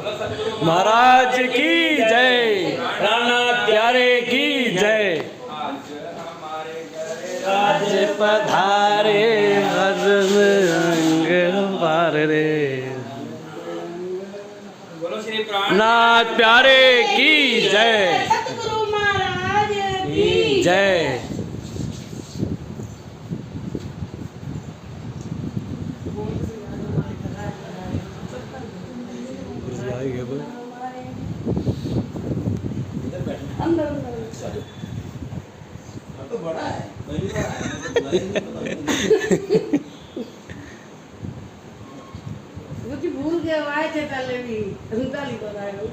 महाराज की जय, राणा प्यारे की जय। आज पधारे रंग पार रे, नाथ प्यारे की जय, सतगुरु महाराज की जय। तो बड़ा है, वो जी भूल गए आए थे पहले भी पहली बार आए हो।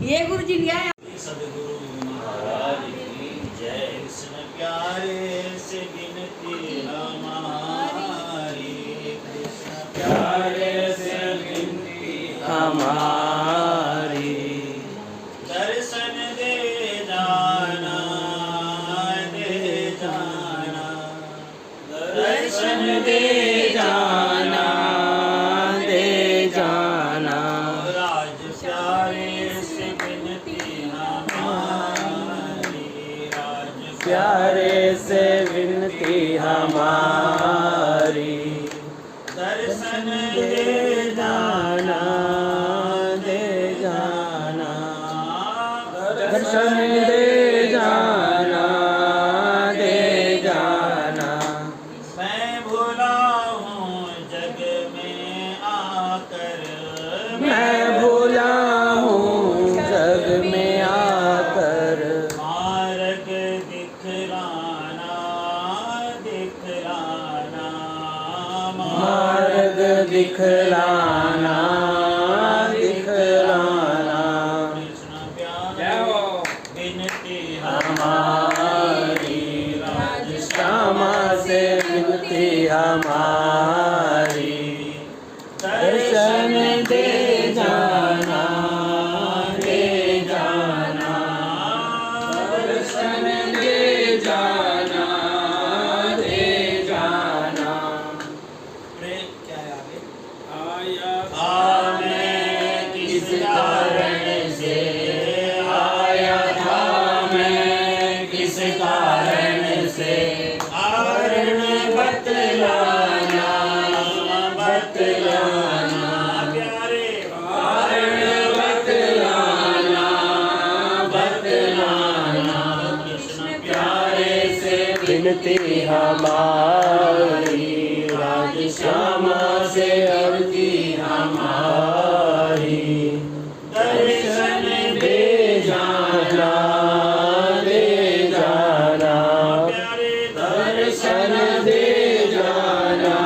ये गुरु जी लिया सदगुरु महाराज की जय। कृष्ण प्यारे से विनती हमारी, कृष्ण प्यारे से विनती हमारी, दर्शन दे जाना, दे जाना, दर्शन दे जाना, दे जाना। राज प्यारे से विनती हमारी, राज प्यारे से विनती हमारी, दर्शन दे जाना, दे जाना, दर्शन दे जाना, दे जाना। मैं भूला हूँ जग में आकर, मैं भूला हूँ जग में आकर, मार्ग दिखलाना, दिखलाना, मार्ग दिखलाना, दिखलाना। कृष्ण प्यारे विनती हमारी, राज श्यामा से विनती हमारी, दर्शन दे जाना, दे जाना, दर्शन दे जाना, दे जाना। प्रेम क्या है आगे? मैं किस कारण से आया था, मैं किस कारण से, कारण बतलाना, बतलाना प्यारे, कारण बतलाना, बतलाना। कृष्ण प्यारे से विनती हमारी, राज श्यामा से अर्जी हमारी, दर्शन दे जाना, दे जाना, प्यारे दर्शन दे जाना,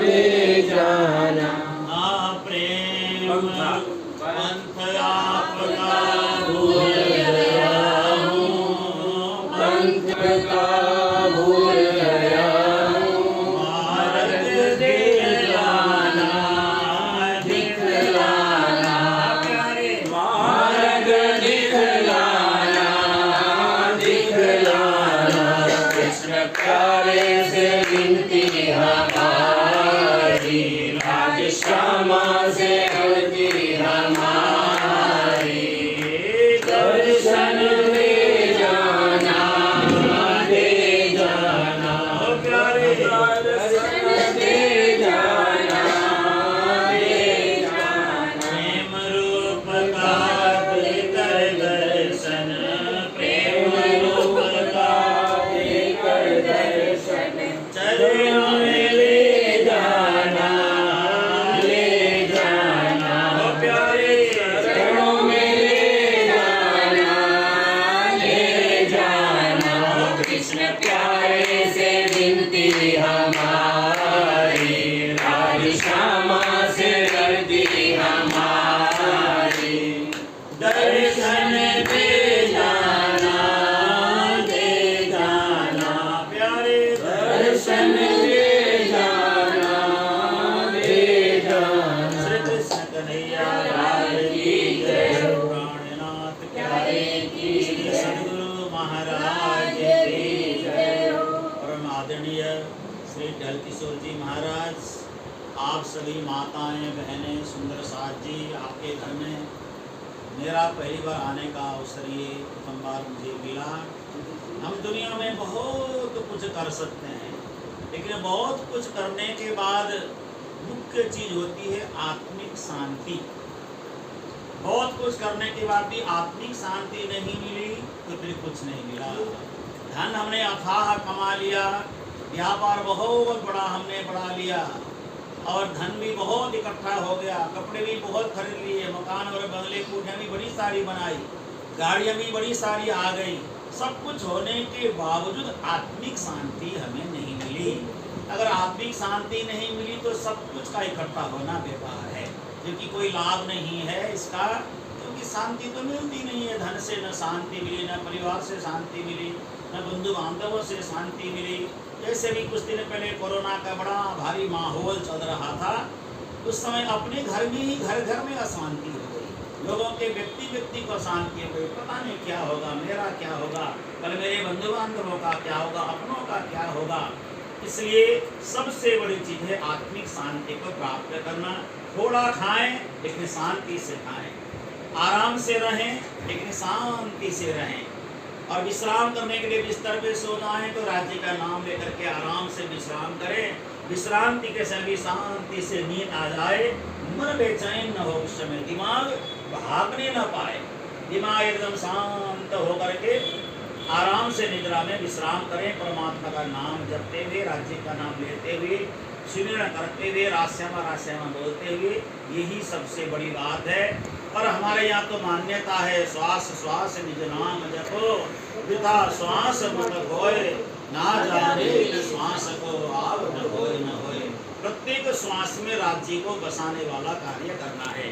दे जाना। प्रेम पंथ आपका भूल गया हूँ, पंथ का भूल गया हूँ, मार्ग दिखलाना, दिखलाना प्यारे, मार्ग दिखलाना, दिखलाना। कृष्ण प्यारे से विनती हमारी, राज श्यामा से अर्जी हमारी, दर्शन दे जाना, दे जाना, प्यारे दर्शन दे जाना, दे जाना। प्रेम रूप का देकर दर्शन, प्रेम रूप का देकर दर्शन, चरणों में ले जाना, ले जाना, प्यारे चरणों में ले जाना, ले जाना। कृष्ण प्यारे से विनती हमारी, राज श्यामा से अर्जी हमारी, दर्शन दे जाना, दे जाना, प्यारे दर्शन दे जाना, दे जाना। श्री कृष्ण कन्हैया लाल की जय। प्राणनाथ प्यारे की जय। सदगुरु महाराज की जय। परम आदरणीय श्री ढल किशोर जी महाराज आप सभी माताएं बहनें सुंदर साथ जी, आपके घर में मेरा पहली बार आने का अवसर ये प्रथम बार मुझे मिला। हम दुनिया में बहुत कुछ कर सकते हैं, लेकिन बहुत कुछ करने के बाद मुख्य चीज होती है आत्मिक शांति। बहुत कुछ करने के बाद भी आत्मिक शांति नहीं मिली तो फिर कुछ नहीं मिला। धन हमने अथाह कमा लिया, व्यापार बहुत बड़ा हमने बढ़ा लिया और धन भी बहुत इकट्ठा हो गया, कपड़े भी बहुत खरीद लिए, मकान और बंगले कोठियाँ भी बड़ी सारी बनाई, गाड़ियाँ भी बड़ी सारी आ गई। सब कुछ होने के बावजूद आत्मिक शांति हमें नहीं मिली। अगर आत्मिक शांति नहीं मिली तो सब कुछ का इकट्ठा होना बेकार है, क्योंकि कोई लाभ नहीं है इसका, क्योंकि शांति तो मिलती नहीं है। धन से न शांति मिली, न परिवार से शांति मिली, न बंधु बांधवों से शांति मिली। जैसे भी कुछ दिन पहले कोरोना का बड़ा भारी माहौल चल रहा था, उस समय अपने घर में ही घर घर में अशांति हो गई, लोगों के व्यक्ति को अशांति हो गई। पता नहीं क्या होगा, मेरा क्या होगा, कल मेरे बंधु बांधवों का क्या होगा, अपनों का क्या होगा। इसलिए सबसे बड़ी चीज है आत्मिक शांति को प्राप्त करना। थोड़ा खाएं लेकिन शांति से खाएं, आराम से रहें लेकिन शांति से रहें, और विश्राम करने के लिए बिस्तर पे सो जाएं तो राज्य का नाम लेकर के आराम से विश्राम करें। विश्रांति के समय भी शांति से नींद आ जाए, मन बेचैन न हो, उस समय दिमाग भागने न पाए, दिमाग एकदम शांत होकर के आराम से निद्रा में विश्राम करें। परमात्मा का नाम जपते हुए, राज्य का नाम लेते हुए, सुमिरन करते हुए, रास्यामा रास्यामा बोलते हुए, यही सबसे बड़ी बात है। और हमारे यहाँ तो मान्यता है श्वास श्वास निज नाम जपो, वृथा श्वास मत होए, ना जाने श्वास को आव न होए न होए। प्रत्येक श्वास में राज्य को बसाने वाला कार्य करना है।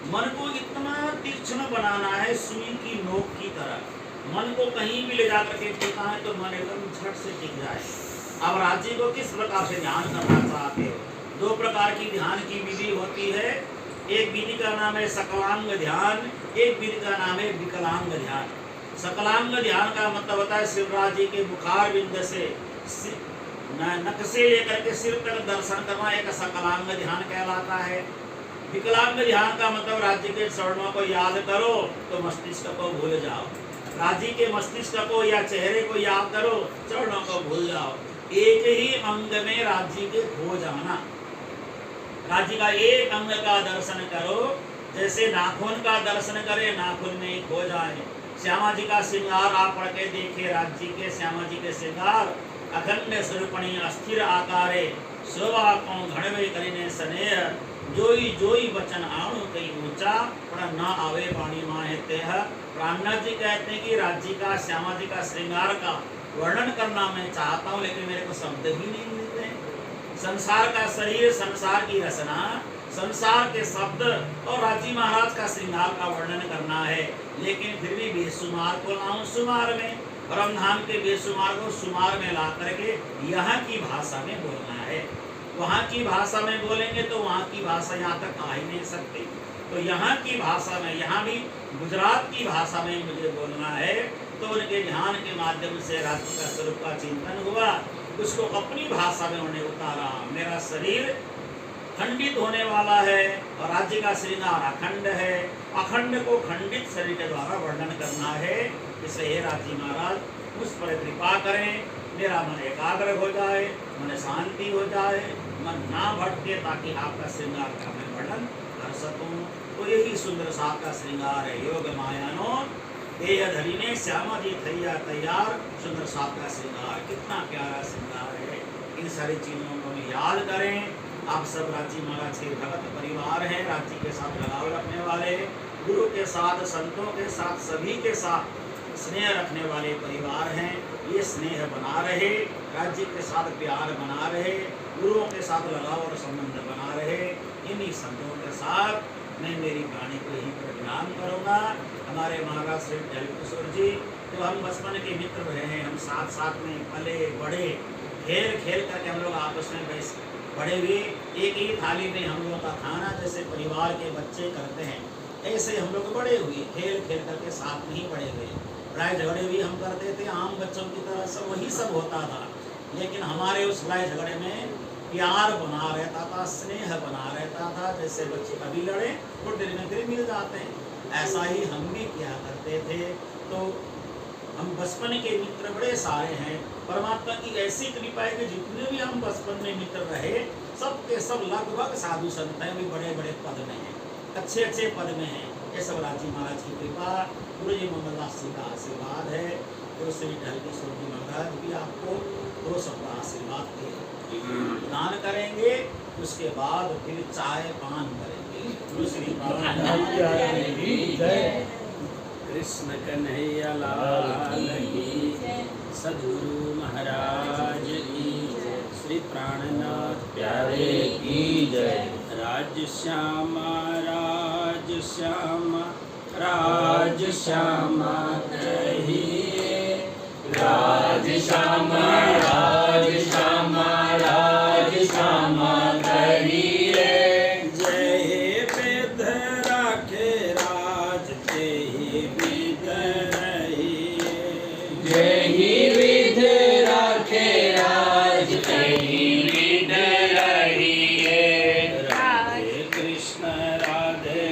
मन को इतना तीक्ष्ण बनाना है सुई की नोक की तरह। मन को कहीं भी ले जाकर के टिका है तो मन एकदम झट से टिक जाए। अब राज्य को किस प्रकार से ध्यान करना चाहते हो? दो प्रकार की ध्यान की विधि होती है। एक विधि का नाम है सकलांग ध्यान, एक विधि का नाम है विकलांग ध्यान। सकलांग ध्यान का मतलब होता है शिवराज जी के मुखार बिंद से नक से लेकर के सिर तक दर्शन करना, एक सकलांग ध्यान कहलाता है। विकलांग ध्यान का मतलब राज्य के चरणों को याद करो तो मस्तिष्क को भूल जाओ, राज्य के मस्तिष्क को या चेहरे को याद करो, चरणों को भूल जाओ। एक ही अंग में राज्य के खो जाना, राज्य का एक अंग का दर्शन करो, जैसे नाखून का दर्शन करे नाखून में ही खो जाए। श्यामा जी का श्रृंगार आप पढ़ के देखिए, राज्य के श्यामा जी के श्रृंगार अखंड स्वरूपणी अस्थिर आकारे, शोभा को घड़वे करीने स्नेह, जोई जोई वचन आणु कई ऊंचा, पर ना आवे पानी माहे तेह। प्राणनाथ जी कहते हैं कि राज्य का श्यामा जी का श्रृंगार का वर्णन करना मैं चाहता हूँ, लेकिन मेरे को शब्द ही नहीं मिलते हैं। संसार का शरीर, संसार की रचना, संसार के शब्द और राजी महाराज का श्रृंगार का वर्णन करना है, लेकिन फिर भी बेसुमार को लाऊं सुमार में, परमधाम के बेसुमार को सुमार में ला करके यहाँ की भाषा में बोलना है। वहाँ की भाषा में बोलेंगे तो वहाँ की भाषा यहाँ तक आ ही नहीं सकती, तो यहाँ की भाषा में, यहाँ भी गुजरात की भाषा में मुझे बोलना है। तो उनके ध्यान के माध्यम से राज्य का स्वरूप का चिंतन हुआ, उसको अपनी भाषा में उन्हें उतारा। मेरा शरीर खंडित होने वाला है और राज्य का श्रृंगार अखंड है, अखंड को खंडित शरीर के द्वारा वर्णन करना है। इसलिए राज्य महाराज उस पर कृपा करें, मेरा मन एकाग्र हो जाए, मन शांति हो जाए, मन ना भटके, ताकि आपका श्रृंगार का मैं वर्णन कर सकूं। तो यही सुंदर साथ का श्रृंगार है। योग मायानो देह धरीने श्यामा जी थैया तैयार, सुंदर साथ का श्रृंगार कितना प्यारा श्रृंगार है। इन सारी चीजों को याद करें। आप सब राज्य महाराज के भगत परिवार हैं, राज्य के साथ लगाव रखने वाले, गुरु के साथ, संतों के साथ, सभी के साथ स्नेह रखने वाले परिवार हैं। ये स्नेह बना रहे, राज्य के साथ प्यार बना रहे, गुरुओं के साथ लगाव और संबंध बना रहे। इन्हीं संतों के साथ मैं मेरी वाणी को यहीं पर विराम करूँगा। हमारे महाराज श्री जलकिशोर जी जो हम बचपन के मित्र रहे हैं, हम साथ साथ में पले बड़े, खेल खेल करके हम लोग आपस में बैस बड़े हुए। एक ही थाली में हम लोगों का खाना जैसे परिवार के बच्चे करते हैं, ऐसे हम लोग बड़े हुए, खेल खेल करके साथ में ही बड़े हुए। लड़ाई झगड़े भी हम करते थे आम बच्चों की तरह, सब वही सब होता था। लेकिन हमारे उस लड़ाई झगड़े में प्यार बना रहता था, स्नेह बना रहता था। जैसे बच्चे कभी लड़े तो दिन में फिर मिल जाते हैं, ऐसा ही हम भी किया करते थे। तो हम बचपन के मित्र बड़े सारे हैं। परमात्मा की ऐसी कृपा है कि जितने भी हम बचपन में मित्र रहे सब के सब लगभग साधु संत हैं, भी बड़े बड़े पद में हैं, अच्छे अच्छे पद में हैं। ये सब राजी महाराज की कृपा, गुरु जी मोहम्मद जी का आशीर्वाद है। तो श्री ढलकेश्वर जी महाराज भी आपको वो सबका आशीर्वाद के दान करेंगे। उसके बाद फिर चाय पान करेंगे। श्री कृष्ण कन्हैया लाल की, सद्गुरु महाराज की, श्री प्राणनाथ प्यारे की जय। राज श्यामा राज श्यामा राज श्यामा कहिए, राज श्यामा राज श्यामा राज श्यामा कहिए। जय वेद राखे राज तेहि विध रहिए, जय विध राखे राज तेहि विध रहिए। राधे कृष्ण कहिए,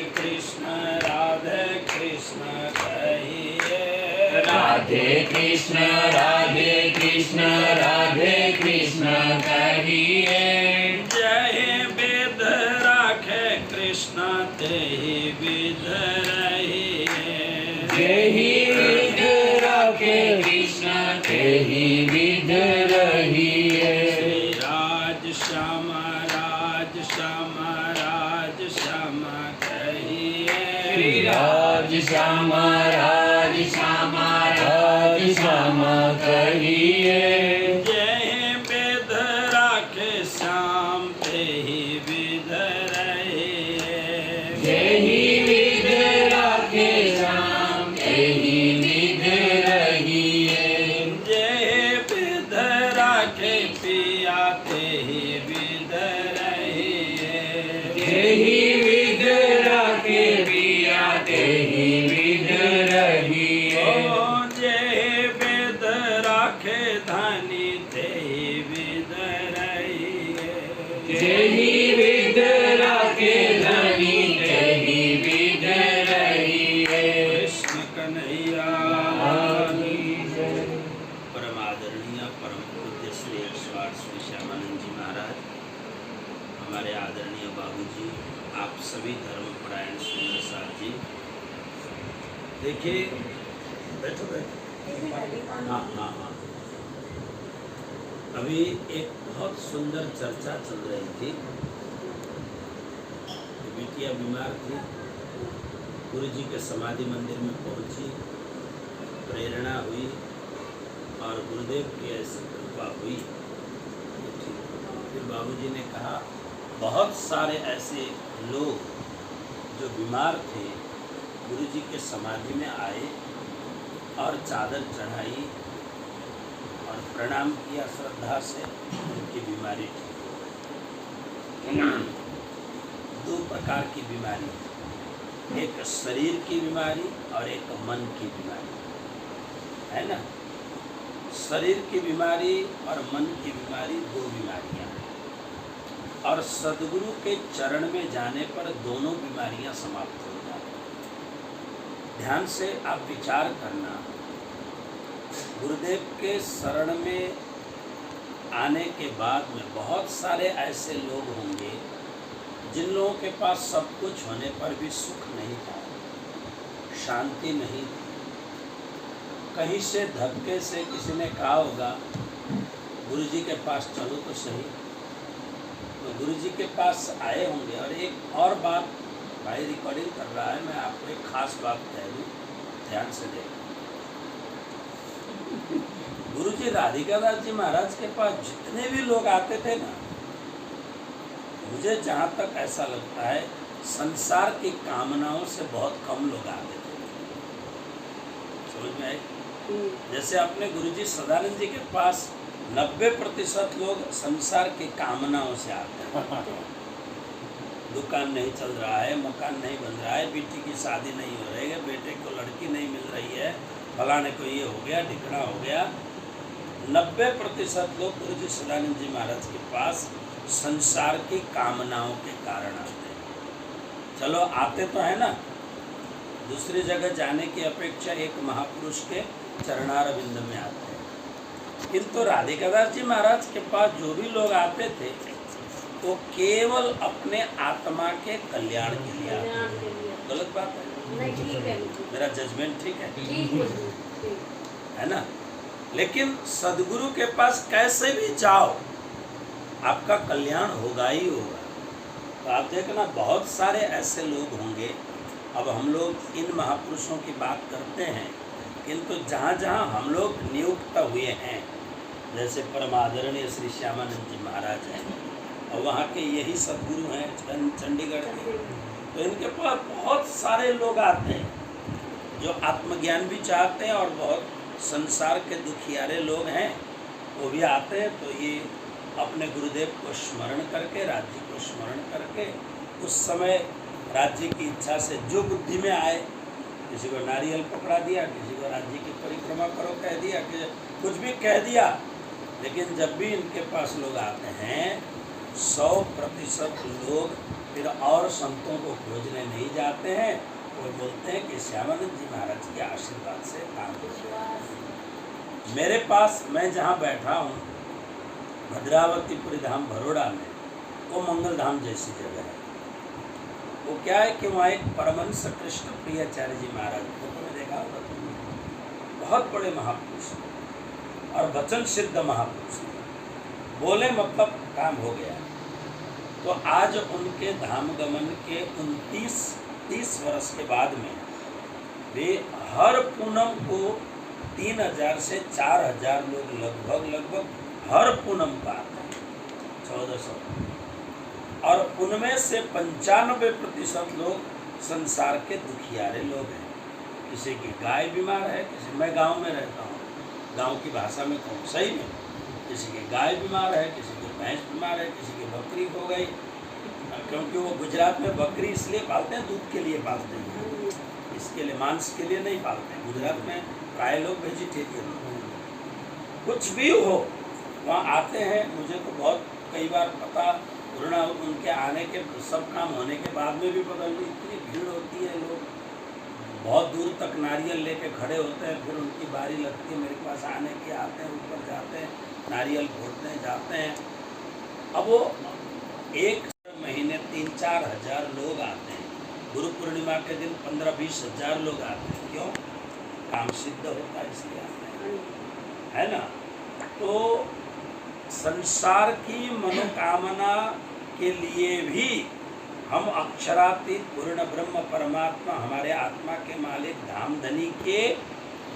राधे कृष्ण कहिए। जय वेद राखे कृष्ण तेहि विध रहिए, जय विध राखे कृष्ण तेहि विध रहिए। राज श्यामा राज श्यामा राज श्यामा कहिए, राज श्यामा राज श्यामा राज श्यामा कहिए। जय वेद राखे श्याम तेहि विध रहिए, जय विध राखे श्याम तेहि विध रहिए। जय विध राखे पिया तेहि विध रहिए, जय विध राखे पिया तेहि विध रहिए। जय वेद राखे धनी तेहि विध रहिए, जय विध राखे धनी तेहि विध रहिए। कृष्ण कन्हैया परम आदरणीय परम पूज्य श्री 108 श्री श्यामानंद जी महाराज, हमारे आदरणीय बाबूजी, आप सभी धर्मपरायण सुंदर साथ जी। देखिए, बैठो बैठो। हाँ हाँ हाँ। अभी एक बहुत सुंदर चर्चा चल रही थी। बिटिया बीमार थी, गुरु जी के समाधि मंदिर में पहुंची, प्रेरणा हुई और गुरुदेव की ऐसी कृपा हुई। फिर बाबूजी ने कहा बहुत सारे ऐसे लोग जो बीमार थे गुरु जी के समाधि में आए और चादर चढ़ाई और प्रणाम किया श्रद्धा से, उनकी बीमारी ठीक। दो प्रकार की बीमारी, एक शरीर की बीमारी और एक मन की बीमारी है ना। शरीर की बीमारी और मन की बीमारी दो बीमारियां हैं, और सद्गुरु के चरण में जाने पर दोनों बीमारियां समाप्त हो जाती हैं। ध्यान से आप विचार करना, गुरुदेव के शरण में आने के बाद में बहुत सारे ऐसे लोग होंगे जिन लोगों के पास सब कुछ होने पर भी सुख नहीं था, शांति नहीं थी। कहीं से धक्के से किसी ने कहा होगा गुरु जी के पास चलो तो सही, तो गुरु जी के पास आए होंगे। और एक और बात, भाई रिकॉर्डिंग कर रहा है, मैं आपको एक खास बात कह दूँ, ध्यान से देखो। गुरु जी राधिका दास जी महाराज के पास जितने भी लोग आते थे ना, मुझे जहाँ तक ऐसा लगता है संसार की कामनाओं से बहुत कम लोग आते थे। समझ में आए? जैसे अपने गुरु जी सदानंद जी के पास 90% लोग संसार की कामनाओं से आते हैं। दुकान नहीं चल रहा है, मकान नहीं बन रहा है, बेटी की शादी नहीं हो रही है, बेटे को लड़की नहीं मिल रही है, फलाने को ये हो गया, ढिकना हो गया, 90% लोग गुरु जी सदानंद जी महाराज के पास संसार की कामनाओं के कारण आते हैं। चलो आते तो है ना, दूसरी जगह जाने की अपेक्षा एक महापुरुष के चरणारविंद में आते हैं। किंतु राधिकादास जी महाराज के पास जो भी लोग आते थे वो केवल अपने आत्मा के कल्याण के लिए आते हैं। गलत बात है? नहीं, ठीक है। मेरा जजमेंट ठीक है? ठीक है ना? लेकिन सदगुरु के पास कैसे भी जाओ आपका कल्याण होगा ही होगा। तो आप देखना बहुत सारे ऐसे लोग होंगे, अब हम लोग इन महापुरुषों की बात करते हैं, किंतु जहाँ जहाँ हम लोग नियुक्त हुए हैं, जैसे परमादरणीय श्री श्यामानंद जी महाराज हैं और वहाँ के यही सदगुरु हैं चंडीगढ़ के, तो इनके पास बहुत सारे लोग आते हैं जो आत्मज्ञान भी चाहते हैं और बहुत संसार के दुखियारे लोग हैं वो भी आते हैं। तो ये अपने गुरुदेव को स्मरण करके, राज्य को स्मरण करके, उस समय राज्य की इच्छा से जो बुद्धि में आए, किसी को नारियल पकड़ा दिया, किसी को राज्य की परिक्रमा करो कह दिया, कि कुछ भी कह दिया, लेकिन जब भी इनके पास लोग आते हैं 100% लोग फिर और संतों को खोजने नहीं जाते हैं, वो बोलते हैं कि श्यामानंद जी महाराज के आशीर्वाद से काम हो। मेरे पास मैं जहाँ बैठा हूँ भद्रावतीपुरी धाम बड़ौदा में, वो मंगल धाम जैसी जगह है। वो क्या है कि वहाँ एक परमहंस कृष्ण प्रियाचार्य जी महाराज को तुमने देखा होगा, बहुत बड़े महापुरुष और वचन सिद्ध महापुरुष, बोले मतलब काम हो गया। तो आज उनके धाम गमन के 29-30 वर्ष के बाद में वे हर पूनम को 3000 से 4000 लोग लगभग हर पूनम का आते हैं, 1400, और उनमें से 95% लोग संसार के दुखियारे लोग हैं। किसी की गाय बीमार है, किसी, मैं गांव में रहता हूँ, गांव की भाषा में कहूँ सही में, किसी की गाय बीमार है, किसी की भैंस बीमार है, किसी की बकरी हो गई, क्योंकि वो गुजरात में बकरी इसलिए पालते हैं, दूध के लिए पालते हैं, इसके लिए मांस के लिए नहीं पालते हैं। गुजरात में प्राय लोग वेजिटेरियन, कुछ भी हो वहाँ आते हैं। मुझे तो बहुत कई बार पता पूर्ण उनके आने के सब काम होने के बाद में भी पता नहीं, इतनी भीड़ होती है, लोग बहुत दूर तक नारियल लेके खड़े होते हैं, फिर उनकी बारी लगती है मेरे पास आने की, आते हैं, ऊपर जाते हैं, नारियल फोड़ते हैं, जाते हैं। अब वो एक महीने 3-4 हज़ार लोग आते हैं, गुरु पूर्णिमा के दिन 15-20 हज़ार लोग आते हैं। क्यों? काम सिद्ध होता है इसलिए आते हैं, है ना? तो संसार की मनोकामना के लिए भी हम अक्षरातीत पूर्ण ब्रह्म परमात्मा, हमारे आत्मा के मालिक धामधनी के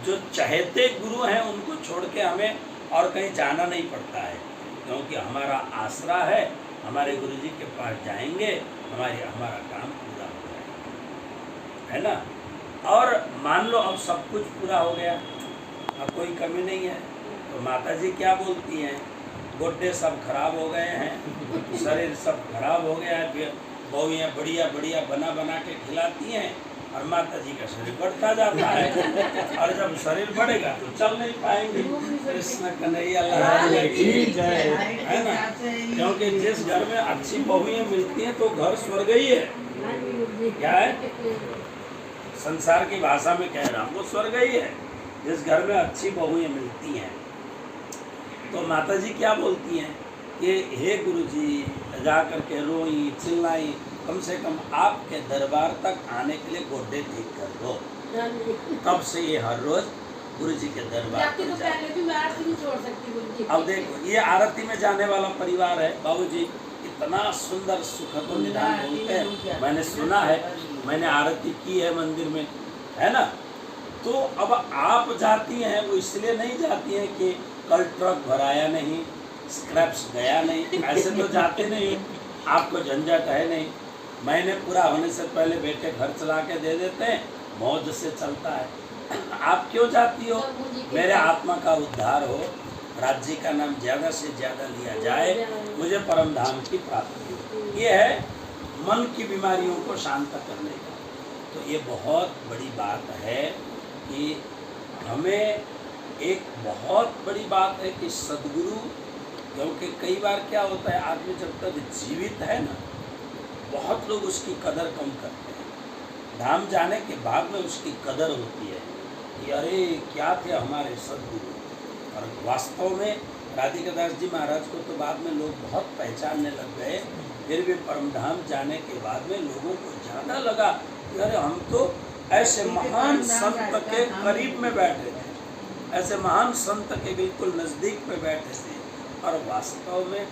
जो चहेते गुरु हैं, उनको छोड़ के हमें और कहीं जाना नहीं पड़ता है, क्योंकि हमारा आसरा है, हमारे गुरु जी के पास जाएंगे, हमारा काम पूरा हो जाएगा, है ना? और मान लो अब सब कुछ पूरा हो गया, अब कोई कमी नहीं है, तो माता जी क्या बोलती हैं? गोड्डे सब खराब हो गए हैं, शरीर सब खराब हो गया है, बहुएँ बढ़िया बढ़िया बना बना के खिलाती हैं और माता जी का शरीर बढ़ता जाता है, और जब शरीर बढ़ेगा तो चल नहीं पाएंगे। कृष्ण कन्हैया लाल की जय, है ना? क्योंकि जिस घर में अच्छी बहुएँ मिलती हैं तो घर स्वर्ग ही है। क्या है? संसार की भाषा में कह रहा हूँ, वो स्वर्ग ही है जिस घर में अच्छी बहुएँ मिलती हैं। तो माता जी क्या बोलती हैं कि हे गुरु जी, जा कर के रोई चिल्लाई, कम से कम आपके दरबार तक आने के लिए गोड्डे ठीक कर दो। तब से ये हर रोज गुरु जी के दरबार पर जाते। अब देखो, ये आरती में जाने वाला परिवार है। बाबूजी इतना सुंदर सुखद निदान बोलते हैं, मैंने सुना है, मैंने आरती की है मंदिर में, है ना? तो अब आप जाती हैं, वो इसलिए नहीं जाती हैं कि कल ट्रक भराया नहीं, स्क्रैप्स गया नहीं, ऐसे तो जाते नहीं, आपको झंझट है नहीं। महीने पूरा होने से पहले बेटे घर चला के दे देते हैं, मौज से चलता है। आप क्यों जाती हो? मेरे आत्मा का उद्धार हो, राज्य का नाम ज़्यादा से ज़्यादा लिया जाए, मुझे परम धाम की प्राप्ति हो। ये है मन की बीमारियों को शांत करने का। तो ये बहुत बड़ी बात है कि हमें एक बहुत बड़ी बात है कि सद्गुरु, क्योंकि कई बार क्या होता है, आदमी जब तक जीवित है ना, बहुत लोग उसकी कदर कम करते हैं। धाम जाने के बाद में उसकी कदर होती है कि अरे क्या थे हमारे सद्गुरु। और वास्तव में राधिका दास जी महाराज को तो बाद में लोग बहुत पहचानने लग गए, फिर भी परमधाम जाने के बाद में लोगों को ज़्यादा लगा कि अरे हम तो ऐसे महान संत के करीब में बैठे थे, ऐसे महान संत के बिल्कुल नज़दीक में बैठे थे। और वास्तव में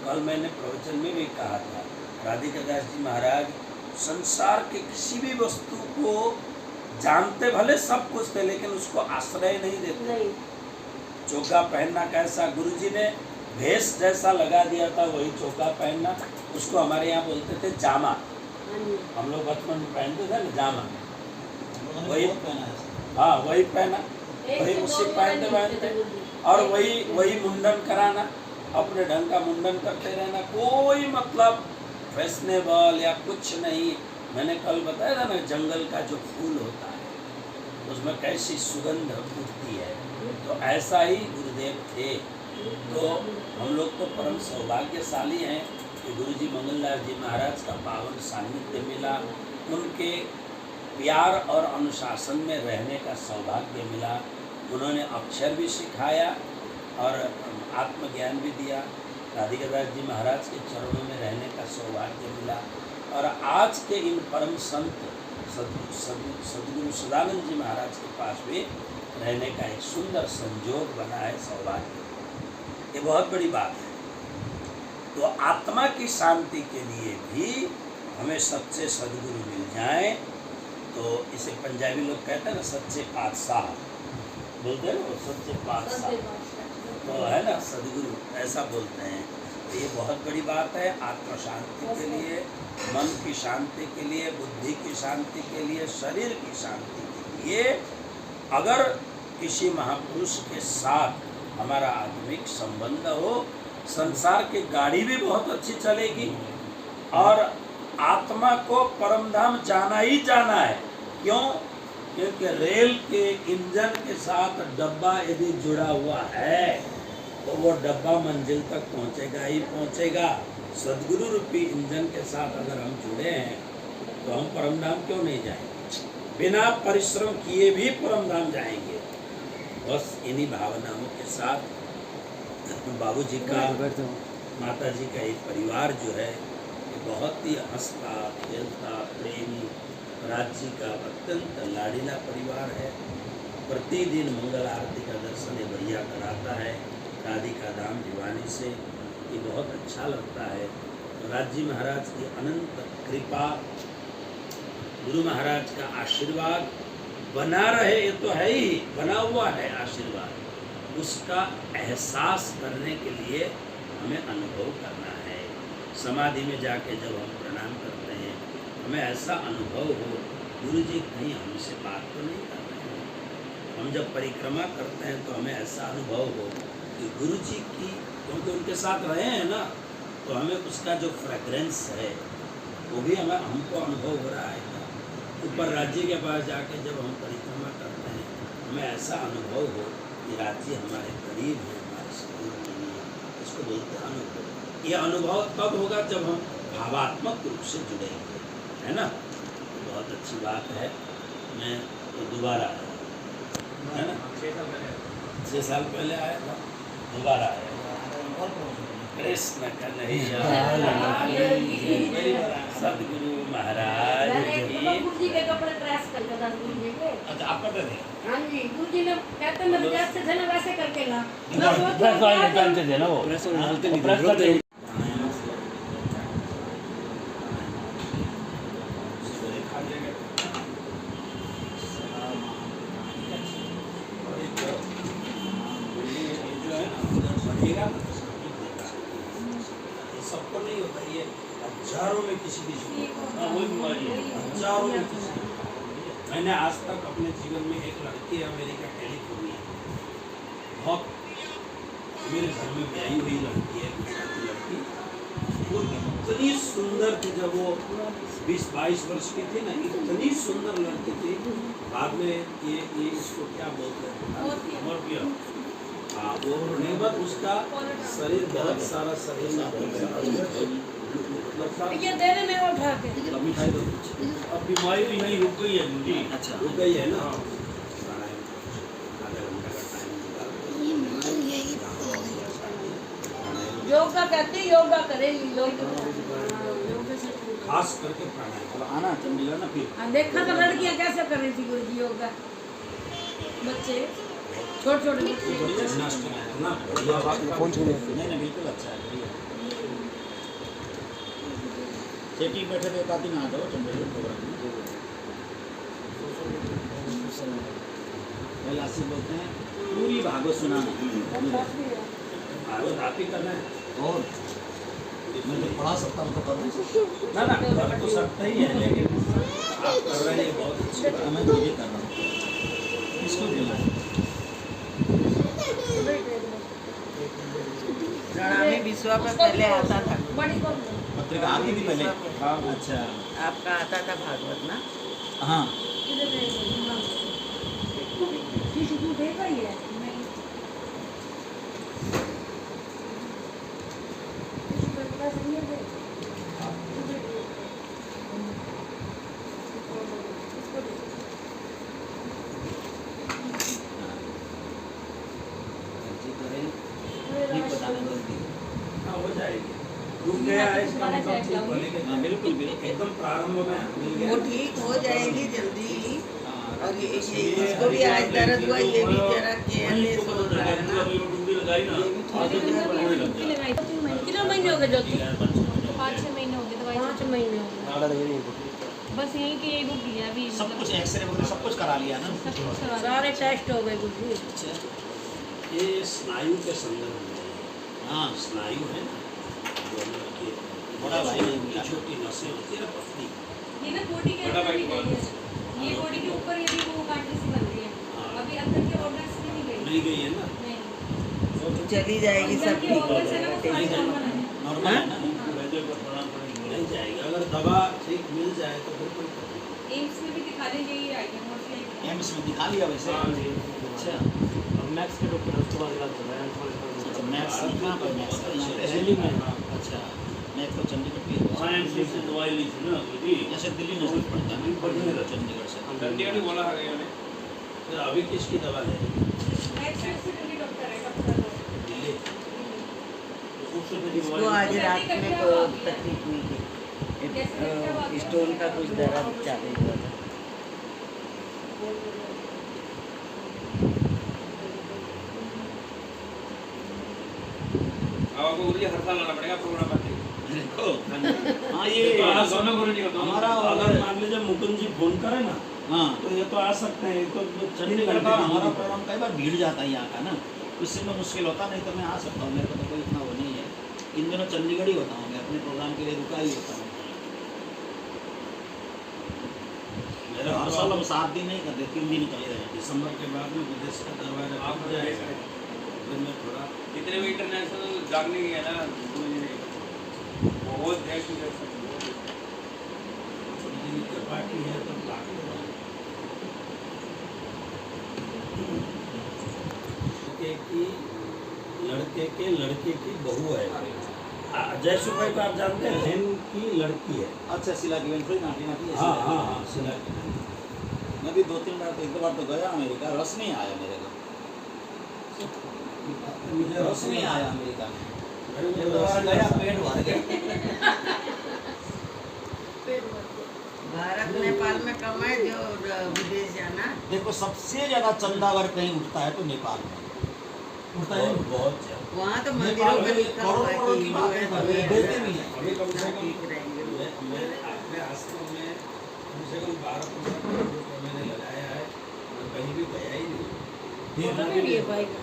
कल मैंने प्रवचन में भी कहा था, राधिका दास जी महाराज संसार के किसी भी वस्तु को जानते, भले सब कुछ थे, लेकिन उसको आश्रय नहीं देते। चोगा पहनना कैसा, गुरुजी ने भेष जैसा लगा दिया था वही चोगा पहनना, उसको हमारे यहाँ बोलते थे जामा। हम लोग बचपन में पहनते थे ना जामा, वही पहना है। हाँ वही पहना, वही उसी पहनते और वही मुंडन कराना, अपने ढंग का मुंडन करते रहना, कोई मतलब फैशनेबल या कुछ नहीं। मैंने कल बताया था ना, जंगल का जो फूल होता है उसमें कैसी सुगंध उठती है, तो ऐसा ही गुरुदेव थे। तो हम लोग तो परम सौभाग्यशाली हैं कि गुरुजी मंगलदास जी महाराज का पावन सानिध्य मिला, उनके प्यार और अनुशासन में रहने का सौभाग्य मिला। उन्होंने अक्षर भी सिखाया और आत्मज्ञान भी दिया। राधिका दास जी महाराज के चरणों में रहने का सौभाग्य मिला। और आज के इन परम संत सद्गुरु सदानंद जी महाराज के पास भी रहने का एक सुंदर संजोग बना है, सौभाग्य। ये बहुत बड़ी बात है। तो आत्मा की शांति के लिए भी हमें सच्चे सद्गुरु मिल जाएं, तो इसे पंजाबी लोग कहते हैं ना, सच्चे पातशाह बोलते हैं ना, वो सच्चे पातशाह तो है ना, सद्गुरु ऐसा बोलते हैं। तो ये बहुत बड़ी बात है आत्मा शांति के लिए, मन की शांति के लिए, बुद्धि की शांति के लिए, शरीर की शांति के लिए। अगर किसी महापुरुष के साथ हमारा आत्मिक संबंध हो, संसार की गाड़ी भी बहुत अच्छी चलेगी और आत्मा को परमधाम जाना ही जाना है। क्यों? क्योंकि रेल के इंजन के साथ डब्बा यदि जुड़ा हुआ है तो वो डब्बा मंजिल तक पहुंचेगा ही पहुंचेगा। सद्गुरु रूपी इंजन के साथ अगर हम जुड़े हैं तो हम परमधाम क्यों नहीं जाएंगे? बिना परिश्रम किए भी परमधाम जाएंगे। बस इन्हीं भावनाओं के साथ बाबूजी का, माताजी का एक परिवार जो है ये बहुत ही हंसता खेलता प्रेमी, राज जी का अत्यंत लाडीला परिवार है। प्रतिदिन मंगल आरती का दर्शन ये भैया कराता है राधिका धाम भिवानी से, ये बहुत अच्छा लगता है। राज जी महाराज की अनंत कृपा, गुरु महाराज का आशीर्वाद बना रहे, ये तो है ही, बना हुआ है आशीर्वाद। उसका एहसास करने के लिए हमें अनुभव करना है। समाधि में जाके जब हम प्रणाम करते हैं, हमें ऐसा अनुभव हो गुरु जी कहीं हमसे बात तो नहीं कर रहे हैं। हम जब परिक्रमा करते हैं तो हमें ऐसा अनुभव हो कि गुरु जी की, क्योंकि उनके साथ रहे हैं ना, तो हमें उसका जो फ्रेग्रेंस है वो भी हमको अनुभव हो रहा है। ऊपर राज्य के पास जाके जब हम परिक्रमा करते हैं, हमें ऐसा अनुभव हो कि राज्य हमारे करीब है, हमारे शरीर के लिए। इसको बोलते हैं अनुभव। ये अनुभव तब होगा जब हम भावात्मक रूप से जुड़ेंगे, है ना। तो बहुत अच्छी बात है। मैं तो दोबारा आया, है ना, 6 साल पहले आया था, दोबारा आया। कृष्ण कन्हैया सद्गुरु महाराज गुरुजी के कपड़े प्रेस करके दास गुरुजी के। अच्छा, आप करते थे? हाँ जी, गुरुजी ने कहते हैं जैसे थे ना वैसे करके ला। प्रेस वाले पहनते थे ना, वो प्रेस करते थे। सबको नहीं होता, ये हजारों में किसी वही बीमारी है, हजारों में किसी। मैंने आज तक अपने जीवन में एक लड़की है अमेरिका कैलिफोर्निया, बहुत मेरे घर में ब्याही हुई लड़की है, गुजराती लड़की, इतनी सुंदर थी जब वो 20-22 वर्ष की थी ना, इतनी सुंदर लड़की थी। बाद में ये इसको क्या बोलते हैं, मोरपिया। हाँ, वो नेबर उसका शरीर बहुत सारा, शरीर में बहुत सारा मतलब था। ये दे दे मैं उठा के। अब मिठाई दो। अब बीमारी तो यहीं रुक गई है जी। अच्छा, रुक गई है ना। आधा घंटा का टाइम मिला। योगा करते योगा करेंगी लोग। खास करके प्राणायाम। अब आना चंडीगढ़ ना फिर। देखा तो लड़कियां कैसे कर रही थी गुरुजी योगा, बच्चे छोटे छोटे बच्चे। जिम्नास्टिक इतना बढ़िया नहीं नहीं बिल्कुल अच्छा है, बढ़िया। सेठी बैठे थे काती ना दो चंडीगढ़ प्रोग्राम में। कैलाशी बोलते हैं पूरी भागवत सुनाना। भागवत आप ही करना है। और मैं तो पढ़ा सकता हूँ तो कर नहीं सकता। ना कर तो सकता ही है, लेकिन आप कर रहे हैं बहुत अच्छी बात। मैं तो ये कर रहा हूँ। इसको मिला है। प्रणामी विश्वा पर पहले आता था, बड़ी को पत्रिका आती थी पहले। हाँ अच्छा। आपका आता था भागवत ना। हाँ देखा ही है। हाँ, हो जाएगी। रुक गया है इसका मतलब ठीक होने के हाँ, बिल्कुल बिल्कुल। एकदम प्रारंभ में मिल गया। वो ठीक हो जाएगी जल्दी ही। और ये इसको भी आज दर्द हुआ, ये भी जरा केयरलेस हो रहा है ना। कितने महीने हो गए ज्योति? 5-6 महीने हो गए दवाई 5 महीने हो गए। बस यहीं के यही रुक गया अभी। सब कुछ एक्सरे वगैरह सब कुछ करा लिया ना। सब कुछ करवा दिया। सारे टेस्ट हो गए गुरुजी। ये स्नायु के संदर्भ में है। हाँ स्नायु है ना, जो अंदर के बड़ा भाई ने छोटी छोटी नसें होती है ना, पतली। ये ना बॉडी के अंदर नहीं गई है। ये बॉडी के ऊपर ये भी वो कांटे से बन रही है। अभी अंदर के ऑर्गन्स में नहीं गई। नहीं गई है ना। नहीं। चली जाएगी, सब अंदर के ठीक हो organs है ना, वो सारे जाएगा। नॉर्मल है। नॉर्मल है ना। नहीं जाएगी, अगर दवा ठीक मिल जाए तो फिर कोई प्रॉब्लम नहीं। एम्स में भी दिखा दें, यही आई है मोस्टली। एम्स में दिखा लिया वैसे। अच्छा मैक्स के डॉक्टर उसके बाद इलाज कर रहे हैं। अच्छा मैक्स कहाँ पर मैक्स का यहाँ पे है? दिल्ली में। अच्छा मैक्स तो चंडीगढ़ भी है। से दवाई ली थी ना दीदी, जैसे दिल्ली नजदीक पड़ता है चंडीगढ़ से। चंडीगढ़ ही बोला है यानी। फिर अभी किसकी दवा ले रही है? नेक्स्ट यूनिवर्सिटी डॉक्टर है, डॉक्टर दिल्ली। उससे मेरी इसको आज रात में को तकलीफ हुई थी। स्टोन का कुछ दर्द चालू हुआ था। अब आपको गुरुजी हर साल आना पड़ेगा प्रोग्राम करने। देखो हाँ ये सोना गुरुजी का हमारा अगर मान लीजिए मुकुंद जी फोन करें ना, हाँ तो ये तो आ सकते हैं। ये तो चंडीगढ़ का हमारा प्रोग्राम कई बार भीड़ जाता है यहाँ का ना, इससे में मुश्किल होता, नहीं तो मैं आ सकता हूँ। मेरे को तो कोई इतना वो नहीं है। इन दिनों चंडीगढ़ ही होता हूँ, मैं अपने प्रोग्राम के लिए रुका ही होता हूँ। मेरा हर साल हम 7 दिन नहीं करते, 3 दिन करते हैं। दिसंबर के बाद में विदेश का दरवाजा आप खुल जाएगा। फिर मैं थोड़ा इतने भी इंटरनेशनल जागने की है ना गुरुजी ने, बहुत देश विदेश तक छोटी सी पार्टी है तो पार्टी लड़के की लड़के की बहू है। जय सुपाई को आप जानते हैं, बहन की लड़की है। अच्छा सिला की बहन नाटी नाटी है। हाँ हाँ हाँ, सिला की। मैं भी 2-3 बार, 1-2 बार तो गया अमेरिका, रस नहीं आया मेरे को। मुझे रस नहीं आया अमेरिका में। अरे मुझे जब वहाँ गया पेट भर गया। भारत नेपाल में कम है जो विदेश जाना। देखो सबसे ज्यादा चंदा अगर कहीं उठता है तो नेपाल में उठता है। बहुत ज्यादा। वहाँ तो मंदिरों में लिखा हुआ है कि हिंदू है तो ये देते भी हैं। अभी कम से कम ठीक रहेंगे। मैं अपने आश्रम में कम से कम 12-15 करोड़ रुपये मैंने लगाया है। मैं कहीं भी गया ही नहीं। फोटो नहीं लिए भाई का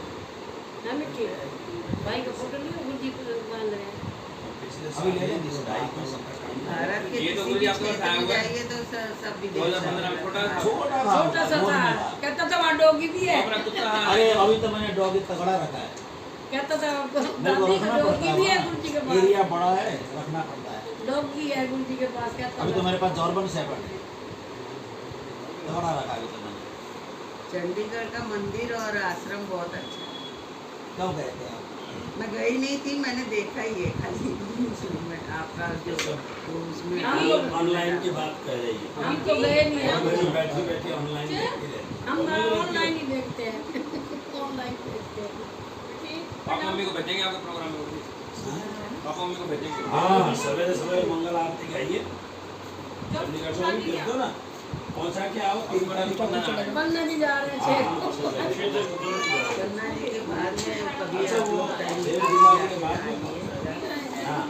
ना मिट्टी भाई का फोटो नहीं गुरुजी को मान रहे हैं। पिछले अभी ले साल लेंगे इस ढाई बार। करोड़ का काम भारत के ये तो किसी गुरुजी भी आपके पास क्षेत्र आया में हुआ है। जाएंगे तो सब विदेश 2015 में छोटा छोटा छोटा सा बोल था, मेरा। कहता था वहाँ डॉगी भी है। अपना कुत्ता अरे अभी तो मैंने डॉगी तगड़ा रखा है। कहता था मेरे को दादी रखना का पड़ता डॉगी भी है है गुरुजी के वहाँ। पास। एरिया बड़ा है, रखना पड़ता है। डॉगी है गुरु जी के पास क्या अभी तो मेरे पास जॉर्बन शेफर्ड है, दोबारा रखा अभी तो मैंने। चंडीगढ़ का मंदिर और आश्रम बहुत अच्छा है। कब गए थे आप? मैं गई नहीं थी, मैंने देखा ही है खाली उसमें आपका जो तो उसमें हम लोग ऑनलाइन की बात कर रही है। हम तो गए नहीं और हम बच्चे बैठी बैठी ऑनलाइन देखती रहती हम ऑनलाइन ही देखते हैं ऑनलाइन देखते हैं। पापा मम्मी को भेजेंगे आपके प्रोग्राम में? पापा मम्मी को भेजेंगे? हाँ, सवेरे सवेरे मंगल आरती गाइए, चंडीगढ़ से भी भेज दो ना, पहुँचा के आओ 3 तारीख को। बनने नहीं जा रहे थे गन्ना जी के बाद में कभी अच्छा, वो आप टाइम देव दिवाली के बाद में आइए। हाँ,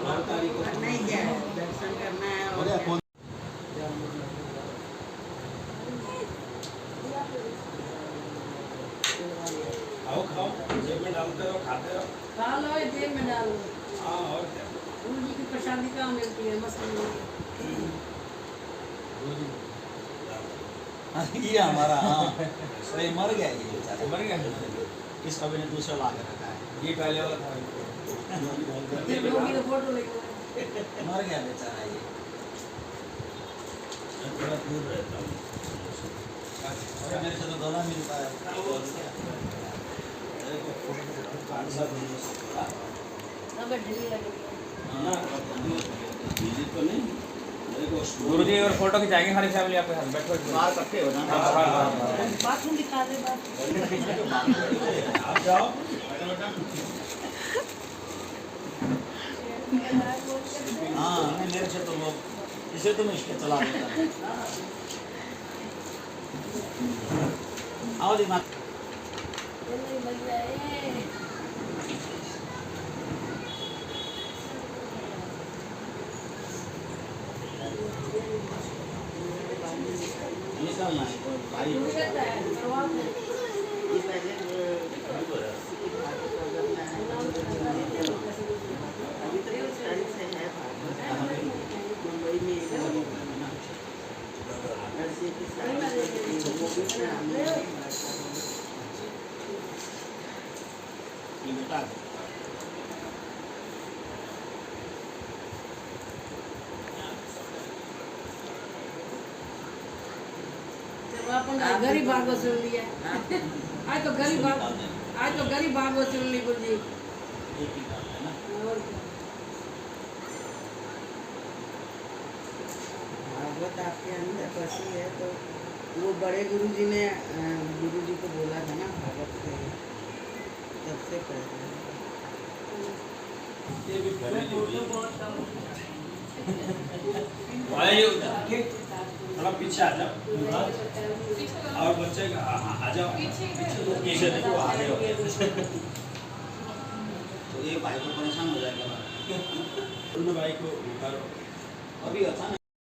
9 तारीख को करना ही क्या है, दर्शन करना है और अरे क्या। कौन आओ खाओ, जेब में डालते रहो, खाते रहो। खा लो ये जेब में डालो। हाँ, और क्या। गुरु जी की प्रसादी कहाँ मिलती है मस्त मिलती है। हाँ, ये हमारा हाँ सही मर गया ये बेचारा। मर गया? इसका भी ने दूसरा ला के रखा है, ये पहले वाला था। फिर डॉगी का फोटो लेके मर गया बेचारा ये। मैं थोड़ा दूर रहता हूँ। अरे मेरे से तो गला मिलता है। मेरे को फोटो 5 साल होने से थोड़ा अब ढीली लगी है। ना, बिजली तो नहीं, मेरे को गुरु जी और फोटो खिंचाएंगे सारी फैमिली आपके साथ, बैठो बाहर इकट्ठे हो जाना। बाथरूम दिखा दे बात। आप जाओ। हाँ नहीं मेरे से तो लोग इसे तो मैं इसके चला देता हूँ। आओ दिमाग निकलना है कोई भाई ये पहले अभी तो कुछ टाइम से है मुंबई में एक लड़के की शादी वो भी बेटा अपन गरीब भाग वसूल लिया आज तो गरीब भाग वसूल ली गुरु जी। एक ही बात है ना। और क्या। भागवत आपके अंदर बसी है तो वो बड़े गुरु जी ने गुरु जी को बोला था ना भागवत से तब से कर रहे हैं। ये भी फैमिली हुई। थोड़ा पीछे आ जाओ और बच्चे का आ जाओ पीछे देखो आगे हो गए। तो ये भाई को परेशान हो जाएगा। उन भाई को उतारो अभी अच्छा